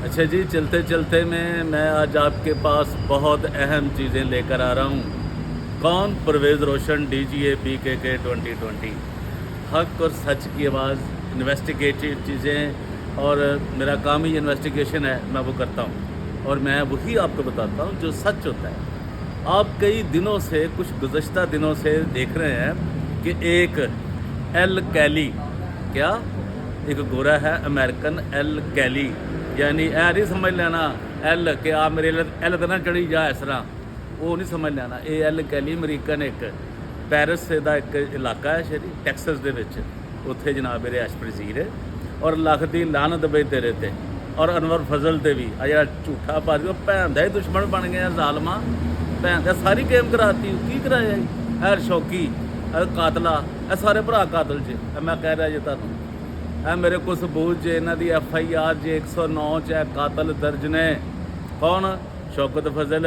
अच्छा जी, चलते चलते में मैं आज आपके पास बहुत अहम चीज़ें लेकर आ रहा हूँ। कौन? परवेज़ रोशन, DGA PKK 2020। हक और सच की आवाज़, इन्वेस्टिगेटिव चीज़ें, और मेरा काम ही इन्वेस्टिगेशन है, मैं वो करता हूँ और मैं वही आपको बताता हूँ जो सच होता है। आप कई दिनों से, कुछ गुज़श्ता दिनों से देख रहे हैं कि एक एल कैली, क्या एक गोरा है अमेरिकन, एल कैली, यानी ऐ नहीं समझ लेना एल कि आप मेरे एल तो ना चढ़ी जा, इस तरह वो नहीं समझ लेना। ये एल कैली अमरीकन, एक पैरिस का एक इलाका है शहरी टैक्सस दे विच, उत्थे जनाब मेरे ऐश पजीर है और लख दी लानत बई तेरे ते और अनवर फजल ते भी आ जरा झूठा पा दिया, भैन का ही दुश्मन बन गया जालमा, भैन का सारी गेम कराती की कराया जी। ऐ शौकी, ऐ कातला, ऐ सारे भरा कातल जे, मैं कह रहा जी तुहानूं, ऐ मेरे को सबूत जे, इन्हां दी FIR जे 109 च कातल दर्ज ने। कौन? शौकत फजल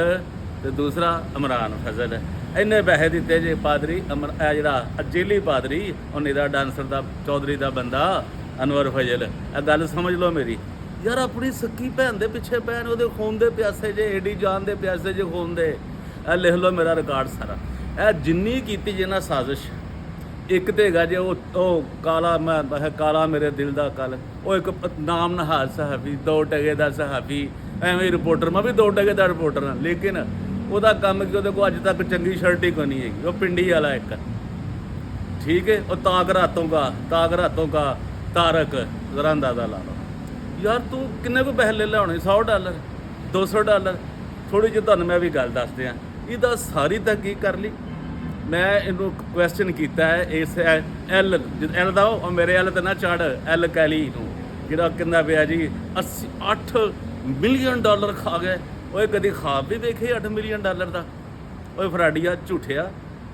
ते दूसरा इमरान फजल। इन्ने पैसे दिते जे पादरी जिहड़ा जेली पादरी और निरा डांसर दा चौधरी दा बंदा अनवर फजल। ए गल समझ लो मेरी यार, अपनी सक्की भैन दे पिछे भैन ओहदे खून दे प्यासे जे, एडी जान दे प्यासे जे खून दे। ए लिख लो मेरा रिकॉर्ड सारा, ए जिन्नी कीती जे ना साजिश। एक तो है जे वो काला, मैं काला मेरे दिल का कल, वो एक नाम नहाज सहाफी, 2 टके का सहाफी, एवं रिपोर्टर, मैं भी 2 टके का रिपोर्टर हाँ, लेकिन वह काम कि वो अज तक चंगी शर्ट ही कोई नहीं है, वो पिंडी वाला एक, ठीक है। और ताक रातों का तारक जरा अंदाजा ला लो यार, तू किन्ने को पैसे ले लिया? $100, $200। थोड़ी जी तुहानूं मैं भी गल दस दियां, इहदा सारी तहकीक कर ली मैं, इनू क्वेश्चन किया है इस एल का, और मेरे एल तो ना चढ़, एल कैली जो कहना पाया जी 8 मिलियन डॉलर खा गए। वो कभी खाब भी वेखे $8 मिलियन का? वो फराडिया झूठिया,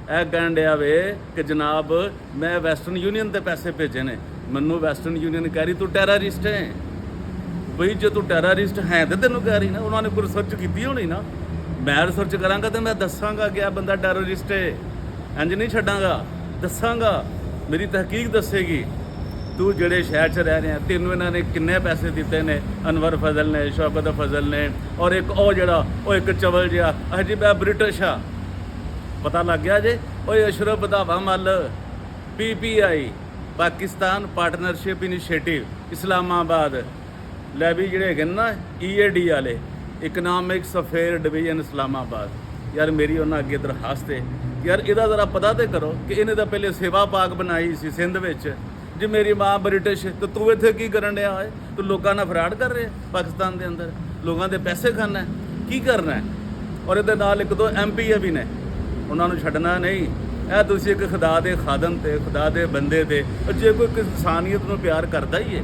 ऐ कहन दिया वे कि जनाब मैं वैसटर्न यूनीयन के पैसे भेजे ने, मैनू वैसटर्न यूनीयन कह रही तू टैररिस्ट है। बई जो तू टैररिस्ट है तो तेनों कह रही ना, उन्होंने कोई रिसर्च की होनी ना, मैं रिसर्च कराँगा तो मैं दसांगा कि आ बंदा टैररिस्ट है, इंज नहीं छड्डांगा, दसांगा, मेरी तहकीक दसेगी। तू जेड़े शहर च रह रहे हैं, तेनों इन्होंने किन्ने पैसे दिते ने, अनवर फजल ने, शौकत फजल ने, और एक ओ जड़ा ओ एक चवल जिहा अजी मैं ब्रिटिश हाँ, पता लग गया जे। ओ अशरफ बधावा मल, PPI Pakistan partnership initiative Islamabad, लै भी जेड़े है ना EAD वाले, इकनॉमिक्स अफेयर डिवीजन इस्लामाबाद। यार मेरी उन्होंने अगे दरखास्त है यार, इहदा ज़रा पता तो करो कि इन्हें तो पहले सेवा पाक बनाई सी सिंध विच, जी मेरी माँ ब्रिटिश तो तू इत्थे की करन दिया है? तू लोगों नाल फ्रॉड कर रहे पाकिस्तान के अंदर, लोगों के पैसे खाना है, की करना है? और ये नाल 1-2 MP भी ने, उन्होंने छड्डना नहीं। ऐ तुसीं एक खुदा दे खादम ते, खुदा दे बंदे ते, जे कोई इंसानियत नूं प्यार करता ही है,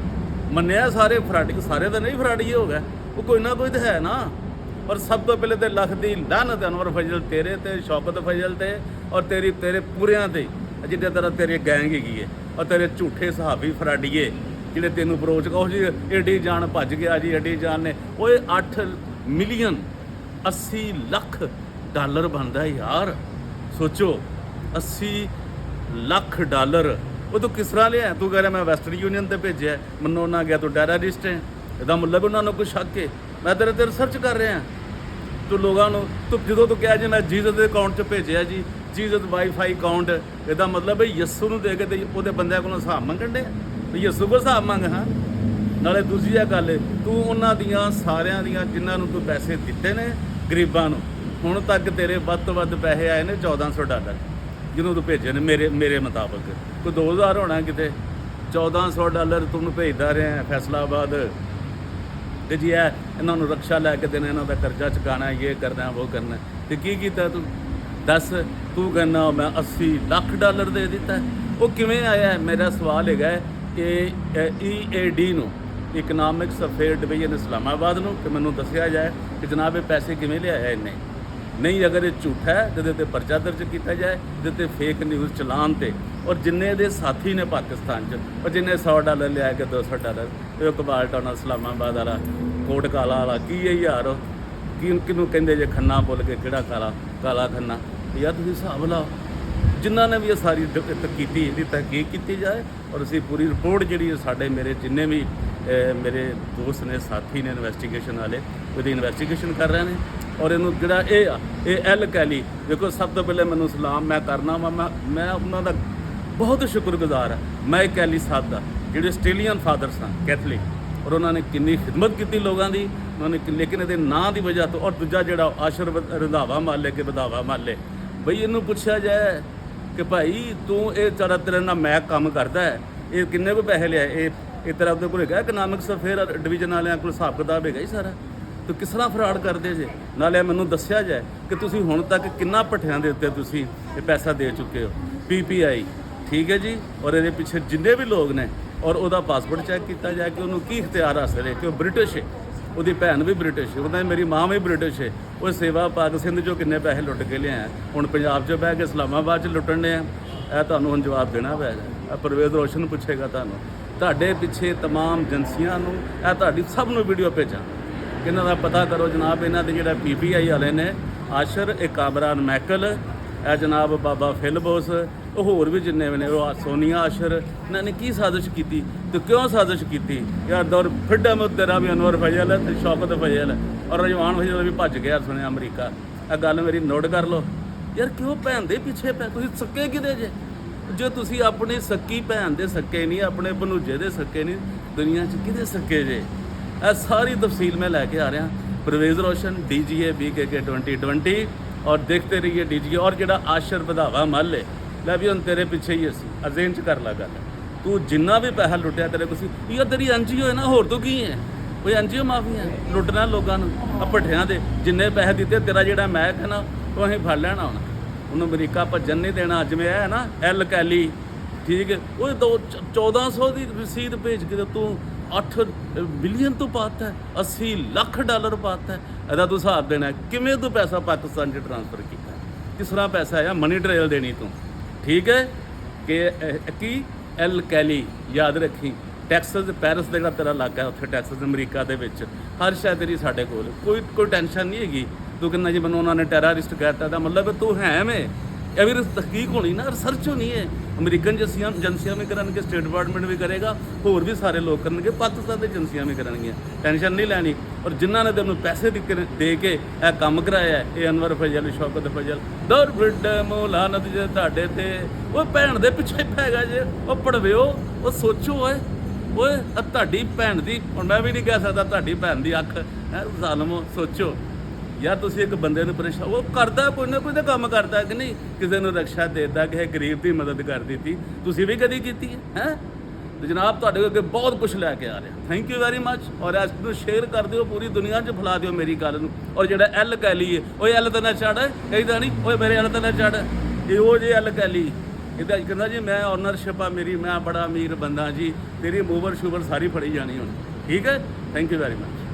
मन्निया सारे फराडी, सारे तो नहीं फराडी हो गए, वो कोई ना कोई तो है ना। और सब तो पहले तो लख दी लानत अनवर फजल तेरे ते, शौकत फजल ते, और तेरे पूरियां ते, जिन्ने तरह तेरे गैंग हैगी है, और तेरे झूठे सहाबी फराडीए जिहड़े तेनों अप्रोच कहो जी एडी जान भज गया जी, एडी जान ने। वो 8 मिलियन 80 लाख डॉलर बनता है यार, सोचो 80 लाख डॉलर। वो तू किस तरह लिया? तू कह रहा मैं वैसटर्न यूनीयन ते भेजा, मनो उन्हें गया तू टैररिस्ट है, इसका मतलब उन्होंने कोई शक है? मैं तेरे ते रिसर्च कर रहा, तू लोगों तू जो तू कह जी मैं जीसस के अकाउंट च भेजा जी, जीसस वाईफाई अकाउंट, इसका मतलब भाई यस्सू नूं दे के ते वो बंदे को हिसाब मंगण डे, यस्सू को हिसाब मंग। हाँ नाले दूसरी गल, तू उन्हों दियाँ सारियां दियां जिन्होंने तू पैसे दिते ने गरीबां नूं, हुण तक तेरे वध तो वध पैसे आए ने $1400 जिन्हों तू भेजे ने, मेरे मुताबिक कोई 2000 होना किते। $1400 तू भेजदा रहा फैसलाबाद कि जी है इन्होंने रक्षा लैके देना, इन्हों का कर्जा चुकाना, ये करना वो करना, तो की कीता तू दस? तू कहना मैं $80 लाख दे दिता है, वो किवें आया है? मेरा सवाल है EAD नूं, इकनॉमिक्स अफेयर डिवीजन इस्लामाबाद नूं, कि मैनूं दस्सिया जाए कि जनाब ये पैसे किवें लिआया इन्हें। नहीं अगर ये झूठा है तो ये परचा दर्ज किया जाए, ये फेक न्यूज़ चलान ते, और जिन्ने दे साथी ने पाकिस्तान च, और जिन्हें $100 लिया कि $200, तो इकबाल टाउन इस्लामाबाद वाला, कोट काला वाला, की है यार किनू कहते जे खन्ना बोल के, किहड़ा काला खन्ना? यार तुसीं हिसाब लाओ, जिन्हों ने भी ये सारी की तहकीक की जाए, और असी पूरी रिपोर्ट जी साढ़े मेरे जिन्ने भी ਮੇਰੇ ਦੋਸਤ ਨੇ, ਸਾਥੀ ਨੇ ਇਨਵੈਸਟੀਗੇਸ਼ਨ ਵਾਲੇ, ਉਹਦੀ ਇਨਵੈਸਟੀਗੇਸ਼ਨ ਕਰ ਰਹੇ ਨੇ। ਔਰ ਇਹਨੂੰ ਜਿਹੜਾ ਇਹ ਐਲ ਕੈਲੀ, ਦੇਖੋ ਸਭ ਤੋਂ ਪਹਿਲੇ ਮੈਨੂੰ ਸਲਾਮ ਮੈਂ ਕਰਨਾ ਵਾ, ਮੈਂ ਉਹਨਾਂ ਦਾ ਬਹੁਤ ਸ਼ੁਕਰਗੁਜ਼ਾਰ ਹਾਂ। ਮੈਂ ਇੱਕ ਕੈਲੀ ਸਾਹਿਬ ਦਾ, ਜਿਹੜੇ ਆਸਟ੍ਰੇਲੀਅਨ ਫਾਦਰ ਸਨ ਕੈਥਲਿਕ, ਔਰ ਉਹਨਾਂ ਨੇ ਕਿੰਨੀ ਖਿਦਮਤ ਕੀਤੀ ਲੋਕਾਂ ਦੀ, ਉਹਨਾਂ ਨੇ ਲੇਕਿਨ ਇਹਦੇ ਨਾਂ ਦੀ ਵਜ੍ਹਾ ਤੋਂ। ਔਰ ਦੂਜਾ ਜਿਹੜਾ ਆਸ਼ਰ ਰੰਧਾਵਾ ਮਾਲੇ ਕੇ ਵਧਾਵਾ ਮਾਲੇ, ਬਈ ਇਹਨੂੰ ਪੁੱਛਿਆ ਜਾਏ ਕਿ ਭਾਈ ਤੂੰ ਇਹ ਤੇਰੇ ਨਾਲ ਮੈਂ ਕੰਮ ਕਰਦਾ ਹੈ, ਇਹ ਕਿੰਨੇ ਕੁ ਪੈਸੇ ਲਿਆ, ਇਹ ਤੇਰਾ ਉਹਦੇ ਕੋਲ ਹੈਗਾ ਇਕਨੋਮਿਕਸ ਅਫੇਅਰ ਡਿਵੀਜ਼ਨ ਵਾਲਿਆਂ ਕੋਲ ਹਿਸਾਬ ਕਿਤਾਬ ਹੈਗਾ ਹੀ ਸਾਰਾ, ਤੂੰ ਕਿਸ ਤਰ੍ਹਾਂ ਫਰਾਡ ਕਰਦੇ ਜੇ। ਨਾਲੇ ਮੈਨੂੰ ਦੱਸਿਆ ਜਾਏ ਕਿ ਤੁਸੀਂ ਹੁਣ ਤੱਕ ਕਿੰਨਾ ਭੱਠਿਆਂ ਦੇ ਉੱਤੇ ਤੁਸੀਂ ਇਹ ਪੈਸਾ ਦੇ ਚੁੱਕੇ ਹੋ, PPI, ਠੀਕ ਹੈ ਜੀ। ਔਰ ਇਹਦੇ ਪਿੱਛੇ ਜਿੰਨੇ ਵੀ ਲੋਕ ਨੇ, ਔਰ ਉਹਦਾ ਪਾਸਪੋਰਟ ਚੈੱਕ ਕੀਤਾ ਜਾਏ ਕਿ ਉਹਨੂੰ ਕੀ ਇਖਤਿਆਰ ਹਾਸਲ ਹੈ, ਕਿ ਉਹ ਬ੍ਰਿਟਿਸ਼ ਹੈ, ਉਹਦੀ ਭੈਣ ਵੀ ਬ੍ਰਿਟਿਸ਼ ਹੈ, ਉਹਦਾ ਮੇਰੀ ਮਾਂ ਵੀ ਬ੍ਰਿਟਿਸ਼ ਹੈ। ਉਹ ਸੇਵਾ ਪਾਕ ਸਿੰਧ 'ਚੋਂ ਕਿੰਨੇ ਪੈਸੇ ਲੁੱਟ ਕੇ ਲਿਆਇਆ, ਹੁਣ ਪੰਜਾਬ 'ਚ ਬਹਿ ਕੇ ਇਸਲਾਮਾਬਾਦ 'ਚ ਲੁੱਟਣ ਦੇ ਆ। ਇਹ ਤੁਹਾਨੂੰ ਹੁਣ ਜਵਾਬ ਦੇਣਾ ਪਏਗਾ। ਇਹ ਪਰਵੇਜ਼ ਰੋਸ਼ਨ ਪੁੱਛੇਗਾ ਤੁਹਾਨੂੰ। ਤੁਹਾਡੇ ਪਿੱਛੇ तमाम ਏਜੰਸੀਆਂ ਨੂੰ, ਇਹ ਤੁਹਾਡੀ ਸਭ ਨੂੰ ਵੀਡੀਓ ਭੇਜਾਂ, ਇਹਨਾਂ ਦਾ ਪਤਾ ਕਰੋ ਜਨਾਬ। ਇਹਨਾਂ ਦੇ ਜਿਹੜਾ PPI ਵਾਲੇ ਨੇ, ਆਸ਼ਰ, ਇਹ ਕਾਮਰਾਨ ਮੈਕਲ, ਇਹ ਜਨਾਬ ਬਾਬਾ ਫਿਲਬੋਸ, ਉਹ ਹੋਰ ਵੀ ਜਿੰਨੇ ਵੀ ਨੇ, ਉਹ ਸੋਨੀਆ ਆਸ਼ਰ, ਇਹਨਾਂ ਨੇ ਕੀ ਸਾਜ਼ਿਸ਼ ਕੀਤੀ ਤੇ ਕਿਉਂ ਸਾਜ਼ਿਸ਼ ਕੀਤੀ ਯਾਰ। ਦੌਰ ਫਿੱਡਾ ਮੁੱਦਰਾ ਵੀ ਅਨਵਰ ਫਜ਼ਲ ਹੈ ਤੇ ਸ਼ੌਕਤ ਫਜ਼ਲ ਹੈ, ਔਰ ਰਜਵਾਨ ਫਜ਼ਲ ਵੀ ਭੱਜ ਗਿਆ ਸੁਣਿਆ ਅਮਰੀਕਾ। ਇਹ ਗੱਲ ਮੇਰੀ ਨੋਟ ਕਰ ਲਓ ਯਾਰ, ਕਿਉਂ ਭੈਣ ਦੇ ਪਿੱਛੇ ਤੁਸੀਂ ਸੱਕੇ ਕਿਹਦੇ ਜੇ ਤੁਸੀਂ ਆਪਣੀ ਸੱਕੀ ਭੈਣ ਦੇ ਸੱਕੇ ਨਹੀਂ, ਆਪਣੇ ਭਣੂਜੇ ਦੇ ਸੱਕੇ ਨਹੀਂ, ਦੁਨੀਆ 'ਚ ਕਿਹਦੇ ਸੱਕੇ ਜੇ। ਇਹ ਸਾਰੀ ਤਫਸੀਲ ਮੈਂ ਲੈ ਕੇ ਆ ਰਿਹਾ। परवेज़ रोशन DGA BKK 2020 और देखते रहिए DGA। और ਜਿਹੜਾ ਆਸ਼ਰ ਵਧਾਵਾ ਮੱਲ ਹੈ, ਲੈ ਵੀ ਹੁਣ ਤੇਰੇ ਪਿੱਛੇ ਹੀ ਅਸੀਂ ਅਜ਼ੇਨ 'ਚ ਕਰ ਲਾ ਗੱਲ। ਤੂੰ ਜਿੰਨਾ ਵੀ ਪੈਸਾ ਲੁੱਟਿਆ ਤੇਰੇ ਕੁਛ ਇਹ ਤੇਰੀ NGO ਹੈ ਨਾ, ਹੋਰ ਤੋਂ ਕੀ ਹੈ, ਕੋਈ NGO ਮਾਫੀ ਹੈ ਲੁੱਟਣਾ ਲੋਕਾਂ ਨੂੰ। ਆ ਭੱਠਿਆਂ ਦੇ ਜਿੰਨੇ ਪੈਸੇ ਦਿੱਤੇ, ਤੇਰਾ ਜਿਹੜਾ ਮਹਿਕ ਹੈ ਨਾ, ਉਹ ਅਸੀਂ ਫੜ ਲੈਣਾ ਹੁਣ, ਉਹਨੂੰ ਅਮਰੀਕਾ ਭੱਜਣ ਨਹੀਂ ਦੇਣਾ। ਜਿਵੇਂ ਹੈ ਨਾ ਐਲ ਕੈਲੀ, ਠੀਕ ਹੈ, ਉਹ 1400 ਦੀ ਰਸੀਦ ਭੇਜ ਕੇ ਤੂੰ 8 ਬਿਲੀਅਨ ਤੋਂ ਪਾਤਾ, 80 ਲੱਖ ਡਾਲਰ ਪਾਤਾ। ਇਹਦਾ ਤੂੰ ਹਿਸਾਬ ਦੇਣਾ ਕਿਵੇਂ ਤੂੰ ਪੈਸਾ ਪਾਕਿਸਤਾਨ 'ਚ ਟ੍ਰਾਂਸਫਰ ਕੀਤਾ, ਕਿਸ ਤਰ੍ਹਾਂ ਪੈਸਾ ਆਇਆ, ਮਨੀ ਟ੍ਰੇਲ ਦੇਣੀ ਤੂੰ, ਠੀਕ ਹੈ। ਕਿ ਕੀ ਐਲ ਕੈਲੀ ਯਾਦ ਰੱਖੀ, ਟੈਕਸਸ ਪੈਰਿਸ ਦਾ ਜਿਹੜਾ ਤੇਰਾ ਇਲਾਕਾ ਹੈ, ਉੱਥੇ ਟੈਕਸਸ ਅਮਰੀਕਾ ਦੇ ਵਿੱਚ ਹਰ ਸ਼ਾਇਦ ਤੇਰੀ ਸਾਡੇ ਕੋਲ ਕੋਈ ਟੈਨਸ਼ਨ ਨਹੀਂ ਹੈਗੀ। ਤੂੰ ਕਹਿੰਦਾ ਜੀ ਮੈਨੂੰ ਉਹਨਾਂ ਨੇ ਟੈਰਰਿਸਟ ਕਹਿਤਾ, ਦਾ ਮਤਲਬ ਤੂੰ ਹੈ ਮੈਂ ਇਹ ਵੀ ਤਹਿਕੀਕ ਹੋਣੀ ਨਾ, ਰਿਸਰਚ ਹੋਣੀ ਹੈ। ਅਮਰੀਕਨ ਏਜੰਸੀਆਂ ਵੀ ਕਰਨਗੇ, ਸਟੇਟ ਡਿਪਾਰਟਮੈਂਟ ਵੀ ਕਰੇਗਾ, ਹੋਰ ਵੀ ਸਾਰੇ ਲੋਕ ਕਰਨਗੇ, ਪਾਕਿਸਤਾਨ ਦੇ ਏਜੰਸੀਆਂ ਵੀ ਕਰਨਗੀਆਂ, ਟੈਨਸ਼ਨ ਨਹੀਂ ਲੈਣੀ। ਔਰ ਜਿਨ੍ਹਾਂ ਨੇ ਤੈਨੂੰ ਪੈਸੇ ਦੇ ਕੇ ਇਹ ਕੰਮ ਕਰਾਇਆ, ਇਹ ਅਨਵਰ ਫਜ਼ਲ, ਸ਼ੌਕਤ ਫਜ਼ਲ, ਦਰ ਬਿੱਡ ਮੌਲਾਨਤ ਜੇ ਤੁਹਾਡੇ ਤੇ, ਉਹ ਭੈਣ ਦੇ ਪਿੱਛੇ ਪੈਗਾ ਜੇ, ਉਹ ਪੜਵਿਓ, ਉਹ ਸੋਚੋ ਓਏ ਤੁਹਾਡੀ ਭੈਣ ਦੀ, ਹੁਣ ਮੈਂ ਵੀ ਨਹੀਂ ਕਹਿ ਸਕਦਾ ਤੁਹਾਡੀ ਭੈਣ ਦੀ ਅੱਖ ਹੈ ਜ਼ਾਲਮੋ, ਸੋਚੋ ਯਾਰ। ਤੁਸੀਂ ਇੱਕ ਬੰਦੇ ਨੂੰ ਪਰੇਸ਼ਾਨ, ਉਹ ਕਰਦਾ ਕੋਈ ਨਾ ਕੋਈ ਤਾਂ ਕੰਮ ਕਰਦਾ ਕਿ ਨਹੀਂ, ਕਿਸੇ ਨੂੰ ਰਕਸ਼ਾ ਦੇਤਾ, ਕਿਸੇ ਗਰੀਬ ਦੀ ਮਦਦ ਕਰ ਦਿੱਤੀ, ਤੁਸੀਂ ਵੀ ਕਦੀ ਕੀਤੀ ਹੈ। ਤੇ ਜਨਾਬ ਤੁਹਾਡੇ ਅੱਗੇ ਬਹੁਤ ਕੁਝ ਲੈ ਕੇ ਆ ਰਿਹਾ। Thank you very much. ਔਰ ਇਸ ਨੂੰ ਸ਼ੇਅਰ ਕਰ ਦਿਓ, ਪੂਰੀ ਦੁਨੀਆ 'ਚ ਫੈਲਾ ਦਿਓ ਮੇਰੀ ਗੱਲ ਨੂੰ। ਔਰ ਜਿਹੜਾ ਐਲ ਕੈਲੀ ਹੈ, ਉਹ ਐਲ ਤਾਂ ਨਾ ਚੜ੍ਹ, ਕਹਿੰਦਾ ਨਹੀਂ ਓਏ ਮੇਰੇ ਐਲ ਤਾਂ ਨਾ ਚੜ੍ਹ, ਇਹ ਉਹ ਜੇ ਐਲ ਕੈਲੀ ਇਹਦਾ ਕਹਿੰਦਾ ਜੀ ਮੈਂ ਓਨਰਸ਼ਿਪ ਆ ਮੇਰੀ, ਮੈਂ ਬੜਾ ਅਮੀਰ ਬੰਦਾ ਜੀ, ਤੇਰੀ ਮੂਵਰ ਸ਼ੂਵਰ ਸਾਰੀ ਫੜੀ ਜਾਣੀ ਹੁਣ, ਠੀਕ ਹੈ। Thank you very much.